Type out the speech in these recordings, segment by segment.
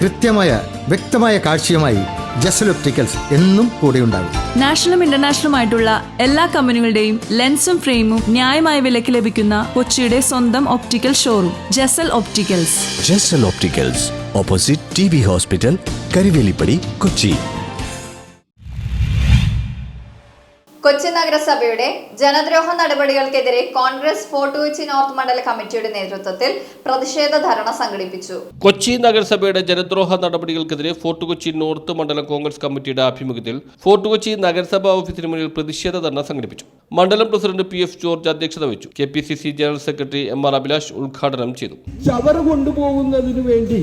വ്യക്തമായ കാഴ്ചയുമായി ജസൽ ഒപ്റ്റിക്കൽസ് എന്നും കൂടെയുണ്ടാകും. നാഷണലും ഇന്റർനാഷണലുമായിട്ടുള്ള എല്ലാ കമ്പനികളുടെയും ലെൻസും ഫ്രെയിമും ന്യായമായ വിലയ്ക്ക് ലഭിക്കുന്ന കൊച്ചിയുടെ സ്വന്തം optical showroom Jasal opticals. Jasal opticals, opposite TB hospital, Karivelippady, Kochi. Kochi നഗരസഭയുടെ ജനദ്രോഹ നടപടികൾക്കെതിരെ കോൺഗ്രസ് ഫോർട്ട് കൊച്ചി നോർത്ത് മണ്ഡല കമ്മിറ്റിയുടെ നേതൃത്വത്തിൽ പ്രതിഷേധ ധർണ സംഘടിപ്പിച്ചു. കൊച്ചി നഗരസഭയുടെ ജനദ്രോഹ നടപടികൾക്കെതിരെ ഫോർട്ട് കൊച്ചി നോർത്ത് മണ്ഡലം കോൺഗ്രസ് കമ്മിറ്റിയുടെ ആഭിമുഖ്യത്തിൽ ഫോർട്ട് കൊച്ചി നഗരസഭാ ഓഫീസിന് മുന്നിൽ പ്രതിഷേധ ധർണ സംഘടിപ്പിച്ചു. മണ്ഡലം പ്രസിഡന്റ് PF ജോർജ് അധ്യക്ഷത വഹിച്ചു. KPCC general secretary MR Abhilash ഉദ്ഘാടനം ചെയ്തു. ചവർ കൊണ്ടുപോകുന്നതിന് വേണ്ടി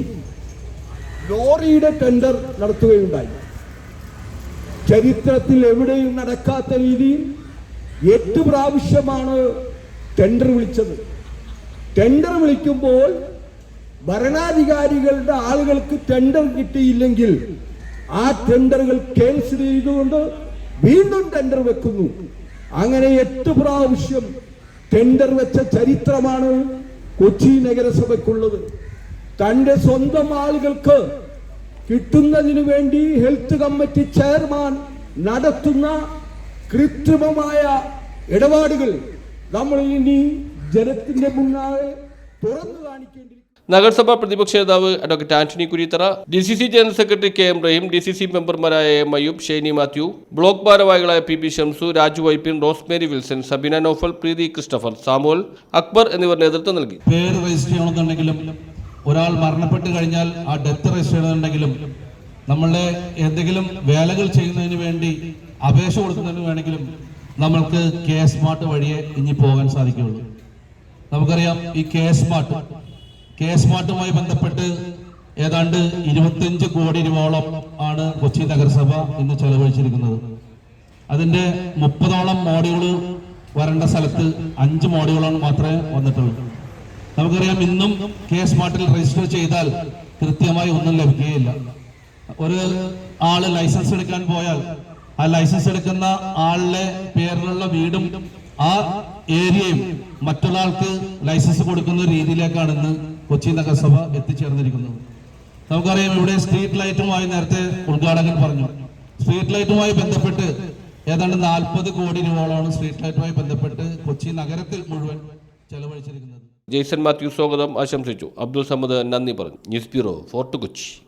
ലോറിയുടെ ടെൻഡർ നടത്തുകയുണ്ടായി. ചരിത്രത്തിൽ എവിടെയും നടക്കാത്ത രീതിയിൽ 8 പ്രാവശ്യമാണ് ടെൻഡർ വിളിച്ചത്. ടെൻഡർ വിളിക്കുമ്പോൾ ഭരണാധികാരികളുടെ ആളുകൾക്ക് ടെൻഡർ കിട്ടിയില്ലെങ്കിൽ ആ ടെൻഡറുകൾ ക്യാൻസൽ ചെയ്തുകൊണ്ട് വീണ്ടും ടെൻഡർ വെക്കുന്നു. അങ്ങനെ 8 പ്രാവശ്യം ടെൻഡർ വെച്ച ചരിത്രമാണ് കൊച്ചി നഗരസഭയ്ക്കുള്ളത്. തൻ്റെ സ്വന്തം ആളുകൾക്ക് കിട്ടുന്നതിനു വേണ്ടി ഹെൽത്ത് കമ്മിറ്റി ചെയർമാൻ നടത്തുന്ന കൃത്രിമമായ ഇടപാടുകൾ നമ്മൾ ഇനി ജനത്തിന്റെ മുന്നാലെ തുറന്നു കാണിക്കേണ്ടി. നഗരസഭാ പ്രതിപക്ഷ നേതാവ് advocate Antony Kurithara, DCC general secretary KM Rahim, DCC മെമ്പർമാരായ M. അയ്യൂബ്, ഷെയ്നി മാത്യു, ബ്ലോക്ക് ഭാരവാഹികളായ PB Shamsu, Raju Vypin, Rosemary Wilson, Sabina Noufal, Preethi Christopher, Samuel, Akbar എന്നിവർ നേതൃത്വം നൽകി. പേര് രജിസ്റ്റർ ചെയ്യണമെന്നുണ്ടെങ്കിലും ഒരാൾ മരണപ്പെട്ട് കഴിഞ്ഞാൽ ആ ഡെത്ത് രജിസ്റ്റർ ചെയ്യണമെന്നുണ്ടെങ്കിലും നമ്മളുടെ എന്തെങ്കിലും വേലകൾ ചെയ്യുന്നതിന് വേണ്ടി അപേക്ഷ കൊടുക്കുന്നതിന് വേണമെങ്കിലും നമ്മൾക്ക് K-സ്മാർട്ട് വഴിയേ ഇനി പോകാൻ സാധിക്കുകയുള്ളൂ. നമുക്കറിയാം ഈ K-സ്മാർട്ടുമായി ബന്ധപ്പെട്ട് ഏതാണ്ട് 25 കോടി രൂപയോളം ആണ് കൊച്ചി നഗരസഭ ഇന്ന് ചെലവഴിച്ചിരിക്കുന്നത്. അതിന്റെ 30ഓളം മോഡ്യൂള് വരേണ്ട സ്ഥലത്ത് 5 മോഡ്യൂളാണ് മാത്രമേ വന്നിട്ടുള്ളൂ. നമുക്കറിയാം ഇന്നും K-സ്മാർട്ടിൽ രജിസ്റ്റർ ചെയ്താൽ കൃത്യമായി ഒന്നും ലഭിക്കുകയില്ല. ഒരു ആള് ലൈസൻസ് എടുക്കാൻ പോയാൽ ആ ലൈസൻസ് എടുക്കുന്ന ആളുടെ പേരിലുള്ള വീടും ആ ഏരിയയും മറ്റുള്ള ആൾക്ക് ലൈസൻസ് കൊടുക്കുന്ന രീതിയിലേക്കാണ് ഇന്ന് കൊച്ചി നഗരസഭ എത്തിച്ചേർന്നിരിക്കുന്നത്. നമുക്കറിയാം ഇവിടെ സ്ട്രീറ്റ് ലൈറ്റുമായി നേരത്തെ ഉദ്ഘാടകൻ പറഞ്ഞു. സ്ട്രീറ്റ് ലൈറ്റുമായി ബന്ധപ്പെട്ട് ഏതാണ്ട് 40 കോടി രൂപയോളമാണ് സ്ട്രീറ്റ് ലൈറ്റുമായി ബന്ധപ്പെട്ട് കൊച്ചി നഗരത്തിൽ മുഴുവൻ ചെലവഴിച്ചിരിക്കുന്നത്. ജെയ്സൺ മാത്യു സ്വാഗതം ആശംസിച്ചു. അബ്ദുൾ സമദ് നന്ദി പറഞ്ഞു. News bureau, fort Kochi.